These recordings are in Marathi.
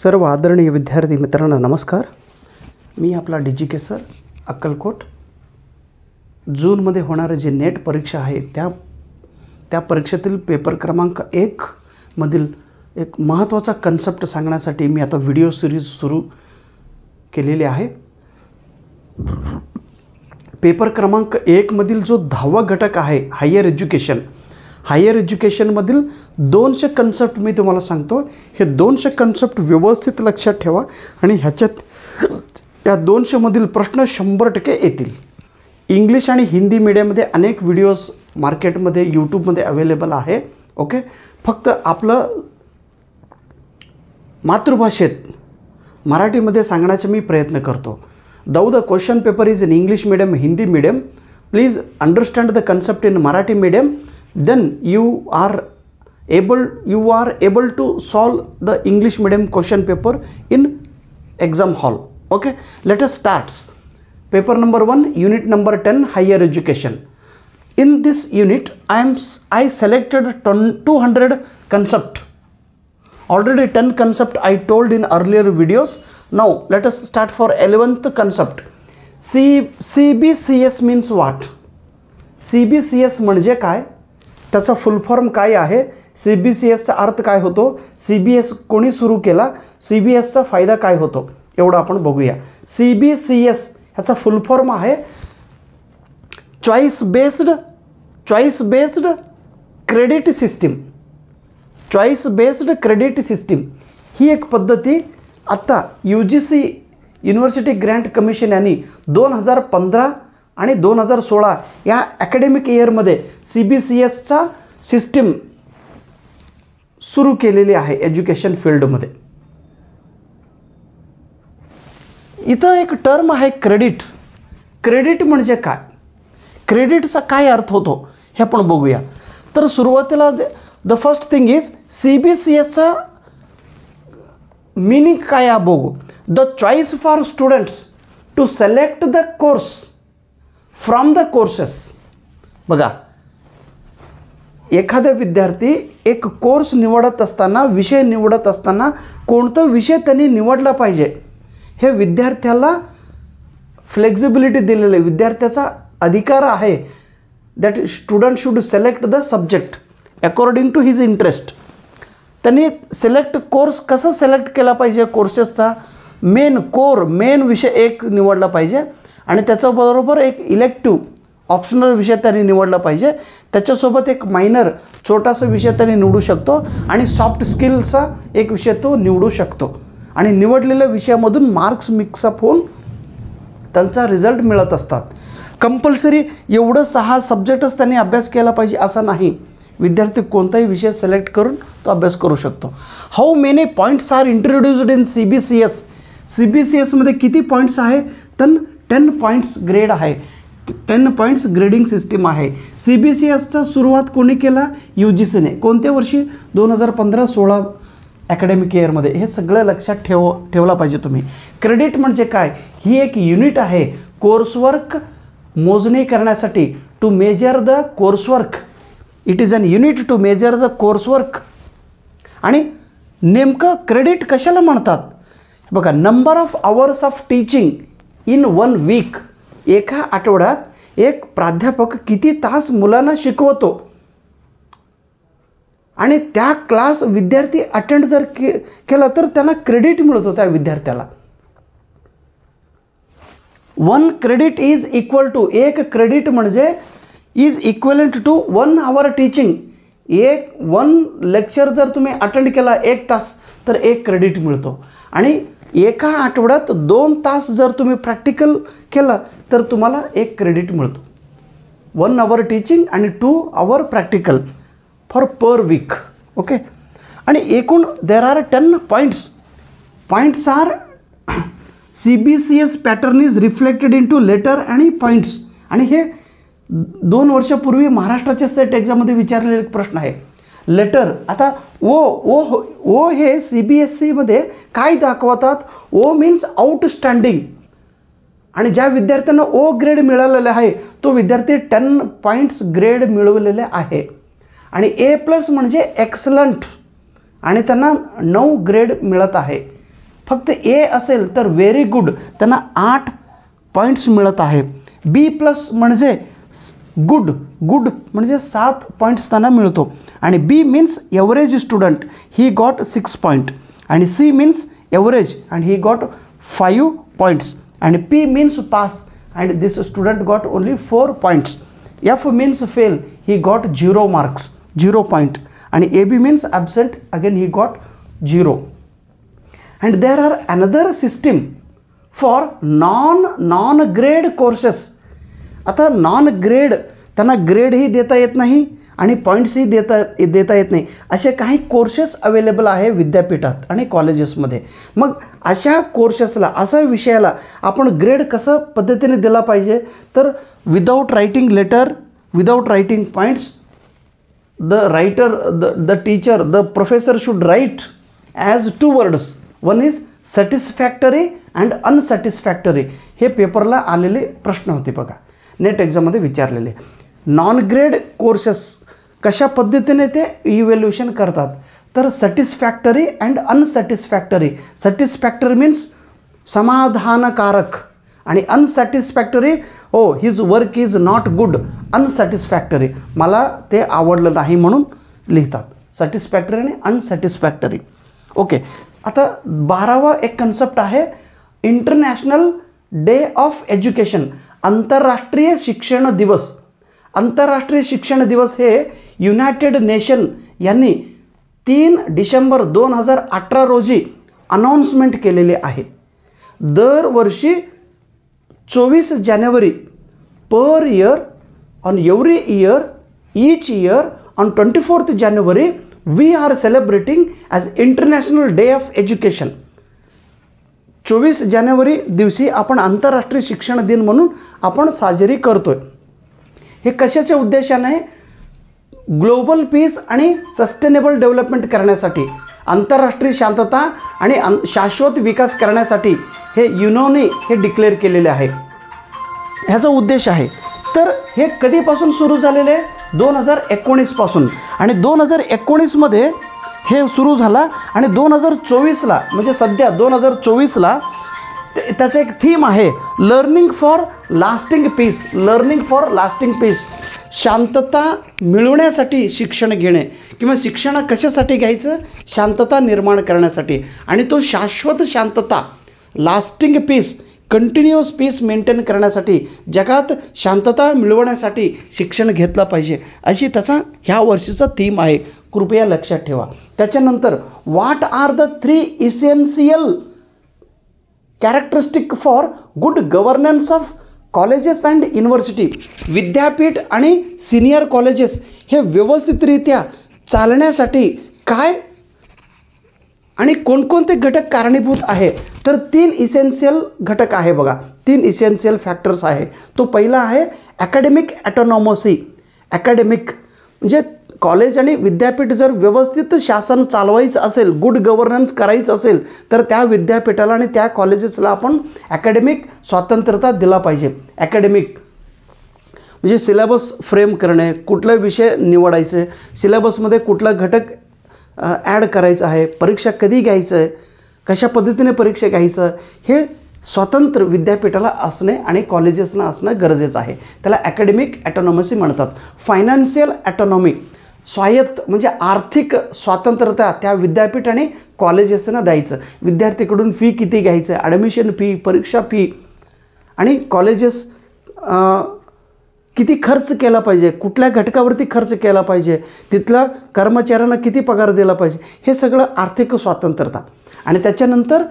सर्व आदरणीय विद्यार्थी मित्रांनो नमस्कार. मी आपला DGK सर अक्कलकोट. जूनमध्ये होणारे जे नेट परीक्षा आहे त्या परीक्षेतील पेपर क्रमांक 1 मधील एक महत्त्वाचा कन्सेप्ट सांगण्यासाठी मी आता व्हिडिओ सिरीज सुरू केलेली आहे. पेपर क्रमांक 1 मधील जो 10वा घटक आहे हायर एज्युकेशनमधील 200 कन्सेप्ट मी तुम्हाला सांगतो. हे 200 कन्सेप्ट व्यवस्थित लक्षात ठेवा आणि ह्याच्यात त्या 200 मधील प्रश्न 100% येतील. इंग्लिश आणि हिंदी मीडियममध्ये अनेक व्हिडिओज मार्केटमध्ये यूट्यूबमध्ये अवेलेबल आहे. ओके, फक्त आपलं मातृभाषेत मराठीमध्ये सांगण्याचा मी प्रयत्न करतो. Though the question paper is in English medium, Hindi medium, please understand the concept in Marathi medium. Then you are able to solve the English medium question paper in exam hall. Okay, let us start. Paper number 1, unit number 10, higher education. In this unit, I selected 200 concept. Already 10 concept I told in earlier videos. Now let us start for 11th concept. CBCS means what? CBCS म्हणजे काय, त्याचा फुल फॉर्म काय आहे, CBCSचा अर्थ काय होतो, CBS कोणी सुरू केला, CBSचा फायदा काय होतो, एवढं आपण बघूया. CBCS ह्याचा फुल फॉर्म आहे choice based credit system. Choice based credit system ही एक पद्धती आत्ता UGC युनिव्हर्सिटी ग्रँट कमिशन यांनी 2015 आणि 2016 या ॲकॅडमिक इयरमध्ये CBCSचा सिस्टीम सुरू केलेली आहे एज्युकेशन फील्डमध्ये. इथं एक टर्म आहे क्रेडिट. क्रेडिट म्हणजे काय, क्रेडिटचा काय अर्थ होतो हे आपण बघूया. तर सुरुवातीला द फर्स्ट थिंग इज CBCSचा मीनिंग काय आहे बघू. The choice for students to select the course from the courses. बघा, एखादा विद्यार्थी एक कोर्स निवडत असताना, विषय निवडत असताना कोणता विषय त्यांनी निवडला पाहिजे हे विद्यार्थ्याला फ्लेक्झिबिलिटी दिलेले, विद्यार्थ्याचा अधिकार आहे. That student should select the subject according to his interest. त्यांनी सिलेक्ट कोर्स कसं सिलेक्ट केला पाहिजे, कोर्सेसचा मेन विषय एक निवडला पाहिजे आणि त्याच्याबरोबर एक इलेक्टिव्ह ऑप्शनल विषय त्यांनी निवडला पाहिजे. त्याच्यासोबत एक मायनर छोटासा विषय त्यांनी निवडू शकतो आणि सॉफ्ट स्किलचा एक विषय तो निवडू शकतो. आणि निवडलेल्या विषयामधून मार्क्स मिक्सअप होऊन त्यांचा रिझल्ट मिळत असतात. कंपल्सरी एवढं 6 सब्जेक्टच त्यांनी अभ्यास केला पाहिजे असं नाही. विद्यार्थी कोणताही विषय सिलेक्ट करून तो अभ्यास करू शकतो. How many points are introduced in CBCS. CBCSमध्ये किती पॉईंट्स आहे तर 10 पॉईंट्स ग्रेड आहे. 10 पॉईंट्स ग्रेडिंग सिस्टीम आहे. CBCSचा सुरुवात कोणी केला, UGCने. कोणत्या वर्षी, 2015-16 ॲकॅडमिक इयरमध्ये. हे सगळं लक्षात ठेवला पाहिजे तुम्ही. क्रेडिट म्हणजे काय, ही एक युनिट आहे कोर्सवर्क मोजणी करण्यासाठी. To measure the coursework. It is an unit to measure the coursework. आणि नेमकं क्रेडिट कशाला म्हणतात बघा. Number of hours of teaching in 1 week. एका आठवड्यात एक प्राध्यापक किती तास मुलांना शिकवतो आणि त्या क्लास विद्यार्थी अटेंड जर केला तर त्यांना क्रेडिट मिळतो त्या विद्यार्थ्याला. 1 क्रेडिट इज इक्वल टू, एक क्रेडिट म्हणजे is equivalent to 1 hour teaching. 1 lecture जर तुम्ही अटेंड केला 1 तास तर 1 क्रेडिट मिळतो. आणि एका आठवड्यात 2 तास जर तुम्ही प्रॅक्टिकल केलं तर तुम्हाला 1 क्रेडिट मिळतो. 1 आवर टीचिंग आणि 2 hour practical for per week. Okay, आणि एकूण there are 10 points. Points are CBCS pattern is reflected in two letter आणि पॉईंट्स. आणि हे 2 वर्षापूर्वी महाराष्ट्राच्या सेट एक्झाममध्ये विचारलेला एक प्रश्न आहे. लेटर, आता ओ हे CBSCमध्ये काय दाखवतात. O means outstanding. आणि ज्या विद्यार्थ्यांना O ग्रेड मिळालेला आहे तो विद्यार्थी 10 पॉईंट्स ग्रेड मिळवलेले आहे. आणि A+ म्हणजे एक्सलंट आणि त्यांना 9 ग्रेड मिळत आहे. फक्त ए असेल तर व्हेरी गुड, त्यांना 8 पॉईंट्स मिळत आहे. बी प्लस म्हणजे गुड, गुड म्हणजे 7 पॉईंट्स त्यांना मिळतो. आणि B means average student, he got 6 point. आणि C means average and he got 5 points. आणि P means pass and this student got only 4 points. F means fail, he got 0 marks, 0 point. आणि A B means absent, again he got 0. And there are another system for non grade courses. आता नॉन ग्रेड, त्यांना ग्रेडही देता येत नाही आणि पॉईंट्सही देता येत नाही, असे काही कोर्सेस अवेलेबल आहे विद्यापीठात आणि कॉलेजेसमध्ये. मग अशा कोर्सेसला, अशा विषयाला आपण ग्रेड कसं पद्धतीने दिला पाहिजे, तर without writing letter, without writing points, the teacher, the professor should write as 2 words. One is satisfactory and unsatisfactory. हे पेपरला आलेले प्रश्न होते बघा, नेट एक्झाममध्ये विचारलेले. नॉन ग्रेड कोर्सेस कशा पद्धतीने ते इव्हॅल्युएशन करतात, तर satisfactory and unsatisfactory. Satisfactory means समाधानकारक आणि unsatisfactory, oh his work is not good. Unsatisfactory, मला ते आवडलं नाही म्हणून लिहितात. सॅटिस्फॅक्टरी आणि अनसॅटिस्फॅक्टरी. ओके, आता 12वा एक कन्सेप्ट आहे इंटरनॅशनल डे ऑफ एज्युकेशन, आंतरराष्ट्रीय शिक्षण दिवस. आंतरराष्ट्रीय शिक्षण दिवस हे युनायटेड नेशन यांनी 3 डिसेंबर 2018 रोजी अनाऊन्समेंट केलेले आहे. दरवर्षी 24 जानेवारी per year, on every year, each year on 24th जानेवारी we are celebrating as international day of education. 24 जानेवारी दिवशी आपण आंतरराष्ट्रीय शिक्षण दिन म्हणून आपण साजरी करतोय. हे कशाच्या उद्देशाने, ग्लोबल पीस आणि सस्टेनेबल डेव्हलपमेंट करण्यासाठी, आंतरराष्ट्रीय शांतता आणि शाश्वत विकास करण्यासाठी हे युनोने हे डिक्लेअर केलेले आहे. ह्याचा उद्देश आहे. तर हे कधीपासून सुरू झालेले आहे, 2019 पासून. आणि 2019मध्ये हे सुरू झाला आणि 2024ला म्हणजे सध्या 2024ला त्याचं एक थीम आहे learning for lasting peace. Learning for lasting peace, शांतता मिळवण्यासाठी शिक्षण घेणे, किंवा शिक्षण कशासाठी घ्यायचं, शांतता निर्माण करण्यासाठी. आणि तो शाश्वत शांतता, lasting peace, continuous peace maintain करण्यासाठी, जगात शांतता मिळवण्यासाठी शिक्षण घेतलं पाहिजे, अशी त्याचा ह्या वर्षीचा थीम आहे. कृपया लक्षात ठेवा. त्याच्यानंतर what are the 3 essential characteristic for good governance of colleges and university. विद्यापीठ आणि सिनियर कॉलेजेस हे व्यवस्थितरित्या चालण्यासाठी काय आणि कोणकोणते घटक कारणीभूत आहे, तर 3 इसेन्शियल घटक आहे बघा, 3 इसेन्शियल फॅक्टर्स आहे. तो पहिला आहे ॲकॅडमिक ॲटोनॉमसी. ॲकॅडमिक म्हणजे कॉलेज आणि विद्यापीठ जर व्यवस्थित शासन चालवायचं असेल, गुड गव्हर्नन्स करायचं असेल, तर त्या विद्यापीठाला आणि त्या कॉलेजेसला आपण ॲकॅडमिक स्वातंत्र्यता दिला पाहिजे. ॲकॅडमिक म्हणजे सिलेबस फ्रेम करणे, कुठला विषय निवडायचे, सिलेबसमध्ये कुठला घटक ॲड करायचं आहे, परीक्षा कधी घ्यायचं आहे, कशा पद्धतीने परीक्षा घ्यायचं, हे स्वतंत्र विद्यापीठाला असणे आणि कॉलेजेसना असणं गरजेचं आहे. त्याला ॲकॅडमिक ॲटोनॉमसी म्हणतात. फायनान्शियल ॲटोनॉमी, स्वायत्त म्हणजे आर्थिक स्वातंत्र्यता त्या विद्यापीठ आणि कॉलेजेसना द्यायचं. विद्यार्थीकडून फी किती घ्यायचं, ॲडमिशन फी, परीक्षा फी, आणि कॉलेजेस किती खर्च केला पाहिजे, कुठल्या घटकावरती खर्च केला पाहिजे, तिथल्या कर्मचाऱ्यांना किती पगार दिला पाहिजे, हे सगळं आर्थिक स्वातंत्र्यता. आणि त्याच्यानंतर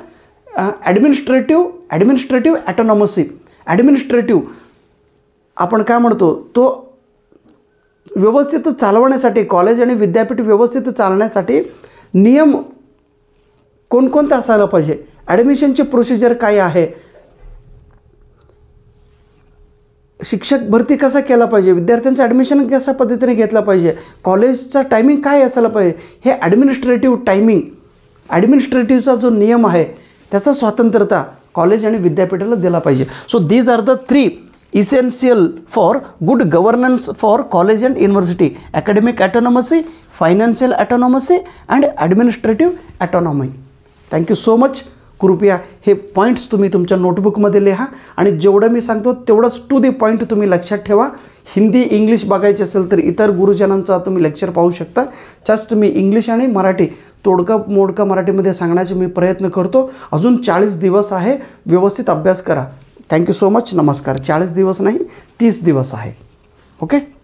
ॲडमिनिस्ट्रेटिव्ह ॲटोनॉमसी. ॲडमिनिस्ट्रेटिव्ह आपण काय म्हणतो, तो व्यवस्थित चालवण्यासाठी, कॉलेज आणि विद्यापीठ व्यवस्थित चालण्यासाठी नियम कोणकोणते असायला पाहिजे, ॲडमिशनची प्रोसिजर काय आहे, शिक्षक भरती कसा केला पाहिजे, विद्यार्थ्यांचं ॲडमिशन कशा पद्धतीने घेतलं पाहिजे, कॉलेजचा टायमिंग काय असायला पाहिजे, हे ॲडमिनिस्ट्रेटिव्ह टायमिंग, ॲडमिनिस्ट्रेटिव्हचा जो नियम आहे त्याचा स्वातंत्र्यता कॉलेज आणि विद्यापीठाला दिला पाहिजे. So these are the 3 essential for good governance for college and university: academic autonomy, financial autonomy and administrative autonomy. Thank you so much. कृपया हे पॉईंट्स तुम्ही तुमच्या नोटबुकमध्ये लिहा आणि जेवढं मी सांगतो तेवढंच टू दी पॉईंट तुम्ही लक्षात ठेवा. हिंदी इंग्लिश बघायचे असेल तर इतर गुरुजनांचा तुम्ही लेक्चर पाहू शकता. जस्ट मी इंग्लिश आणि मराठी तोडका मोडका मराठीमध्ये सांगण्याचे मी प्रयत्न करतो. अजून 40 दिवस आहे, व्यवस्थित अभ्यास करा. Thank you so much. नमस्कार. 40 दिवस नाही, 30 दिवस आहे. ओके.